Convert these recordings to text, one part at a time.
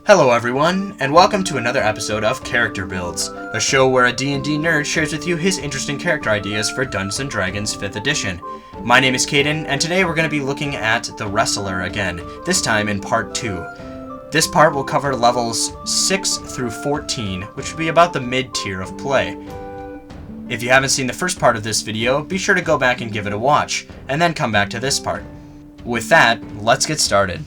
Hello everyone, and welcome to another episode of Character Builds, a show where a D&D nerd shares with you his interesting character ideas for Dungeons & Dragons 5th edition. My name is Caden, and today we're going to be looking at the Wrestler again, this time in part 2. This part will cover levels 6 through 14, which would be about the mid-tier of play. If you haven't seen the first part of this video, be sure to go back and give it a watch, and then come back to this part. With that, let's get started.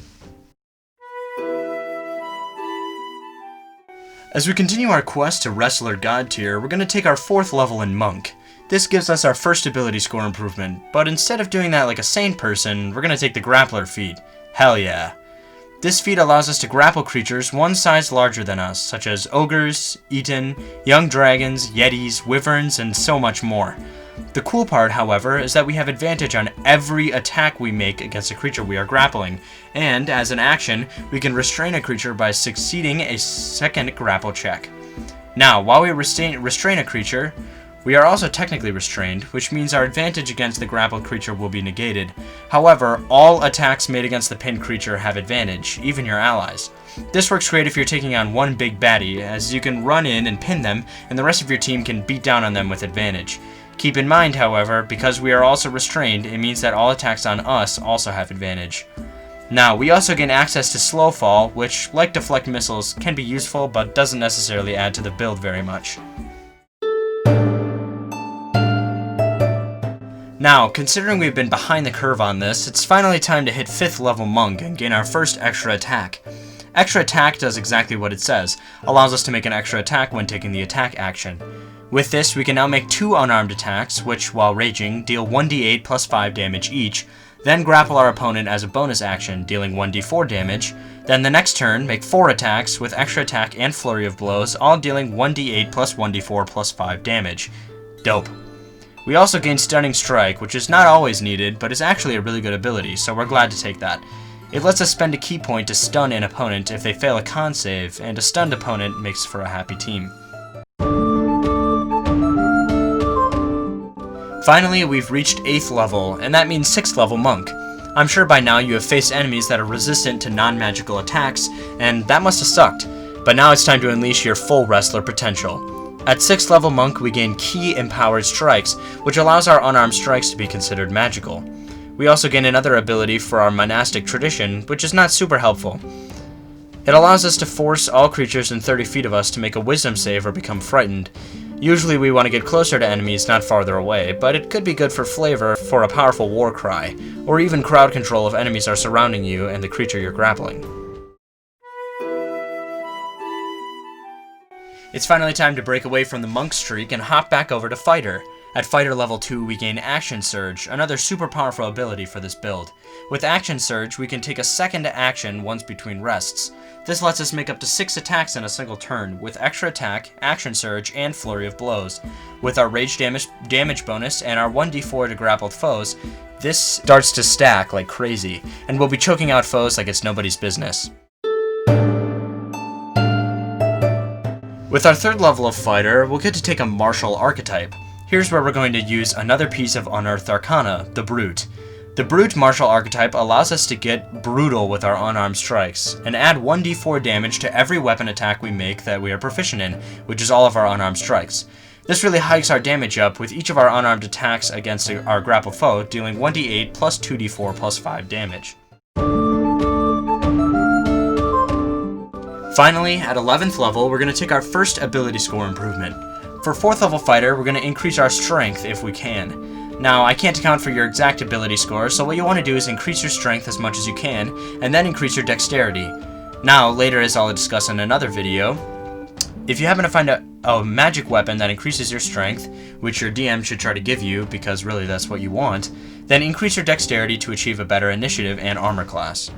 As we continue our quest to Wrestler God tier, we're going to take our 4th level in Monk. This gives us our first ability score improvement, but instead of doing that like a sane person, we're going to take the Grappler feat. Hell yeah. This feat allows us to grapple creatures one size larger than us, such as ogres, Eton, young dragons, yetis, wyverns, and so much more. The cool part, however, is that we have advantage on every attack we make against a creature we are grappling, and as an action, we can restrain a creature by succeeding a second grapple check. Now, while we restrain a creature, we are also technically restrained, which means our advantage against the grappled creature will be negated. However, all attacks made against the pinned creature have advantage, even your allies. This works great if you're taking on one big baddie, as you can run in and pin them, and the rest of your team can beat down on them with advantage. Keep in mind, however, because we are also restrained, it means that all attacks on us also have advantage. Now, we also gain access to Slow Fall, which, like deflect missiles, can be useful but doesn't necessarily add to the build very much. Now, considering we've been behind the curve on this, it's finally time to hit 5th level Monk and gain our first extra attack. Extra attack does exactly what it says, allows us to make an extra attack when taking the attack action. With this, we can now make 2 unarmed attacks, which, while raging, deal 1d8 plus 5 damage each, then grapple our opponent as a bonus action, dealing 1d4 damage, then the next turn, make 4 attacks with extra attack and flurry of blows, all dealing 1d8 plus 1d4 plus 5 damage. Dope. We also gain Stunning Strike, which is not always needed, but is actually a really good ability, so we're glad to take that. It lets us spend a key point to stun an opponent if they fail a con save, and a stunned opponent makes for a happy team. Finally, we've reached 8th level, and that means 6th level Monk. I'm sure by now you have faced enemies that are resistant to non-magical attacks, and that must have sucked. But now it's time to unleash your full wrestler potential. At 6th level Monk, we gain Key Empowered Strikes, which allows our unarmed strikes to be considered magical. We also gain another ability for our monastic tradition, which is not super helpful. It allows us to force all creatures in 30 feet of us to make a wisdom save or become frightened. Usually we want to get closer to enemies, not farther away, but it could be good for flavor for a powerful war cry, or even crowd control if enemies are surrounding you and the creature you're grappling. It's finally time to break away from the Monk streak and hop back over to Fighter. At Fighter level 2, we gain Action Surge, another super powerful ability for this build. With Action Surge, we can take a second action once between rests. This lets us make up to 6 attacks in a single turn, with extra attack, Action Surge, and Flurry of Blows. With our rage damage bonus and our 1d4 to grappled foes, this starts to stack like crazy, and we'll be choking out foes like it's nobody's business. With our 3rd level of Fighter, we'll get to take a martial archetype. Here's where we're going to use another piece of Unearthed Arcana, the Brute. The Brute martial archetype allows us to get brutal with our unarmed strikes, and add 1d4 damage to every weapon attack we make that we are proficient in, which is all of our unarmed strikes. This really hikes our damage up, with each of our unarmed attacks against our grapple foe dealing 1d8 plus 2d4 plus 5 damage. Finally, at 11th level, we're going to take our first ability score improvement. For 4th level Fighter, we're going to increase our strength if we can. Now, I can't account for your exact ability score, so what you want to do is increase your strength as much as you can, and then increase your dexterity. Now, later, as I'll discuss in another video, if you happen to find a magic weapon that increases your strength, which your DM should try to give you, because really that's what you want, then increase your dexterity to achieve a better initiative and armor class.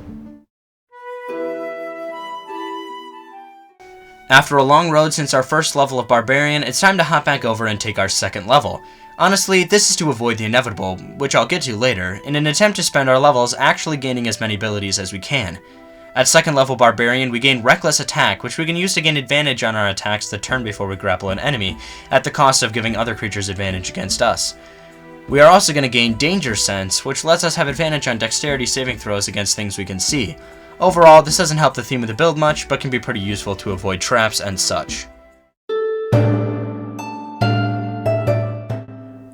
After a long road since our first level of Barbarian, it's time to hop back over and take our 2nd level. Honestly, this is to avoid the inevitable, which I'll get to later, in an attempt to spend our levels actually gaining as many abilities as we can. At 2nd level Barbarian, we gain Reckless Attack, which we can use to gain advantage on our attacks the turn before we grapple an enemy, at the cost of giving other creatures advantage against us. We are also going to gain Danger Sense, which lets us have advantage on dexterity saving throws against things we can see. Overall, this doesn't help the theme of the build much, but can be pretty useful to avoid traps and such.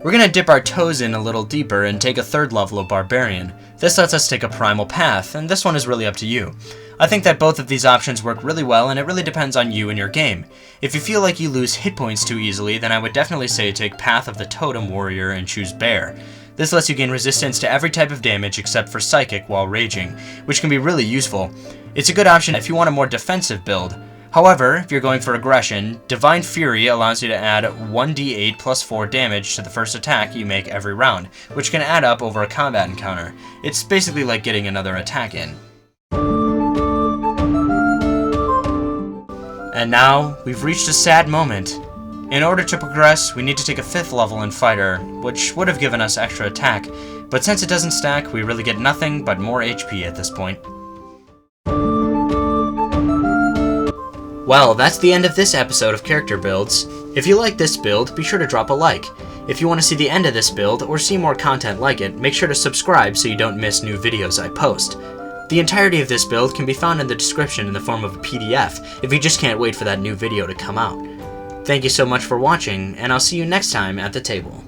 We're going to dip our toes in a little deeper and take a 3rd level of Barbarian. This lets us take a primal path, and this one is really up to you. I think that both of these options work really well, and it really depends on you and your game. If you feel like you lose hit points too easily, then I would definitely say take Path of the Totem Warrior and choose Bear. This lets you gain resistance to every type of damage except for Psychic while raging, which can be really useful. It's a good option if you want a more defensive build. However, if you're going for aggression, Divine Fury allows you to add 1d8 plus 4 damage to the first attack you make every round, which can add up over a combat encounter. It's basically like getting another attack in. And now, we've reached a sad moment. In order to progress, we need to take a 5th level in Fighter, which would have given us extra attack, but since it doesn't stack, we really get nothing but more HP at this point. Well, that's the end of this episode of Character Builds. If you like this build, be sure to drop a like. If you want to see the end of this build, or see more content like it, make sure to subscribe so you don't miss new videos I post. The entirety of this build can be found in the description in the form of a PDF, if you just can't wait for that new video to come out. Thank you so much for watching, and I'll see you next time at the table.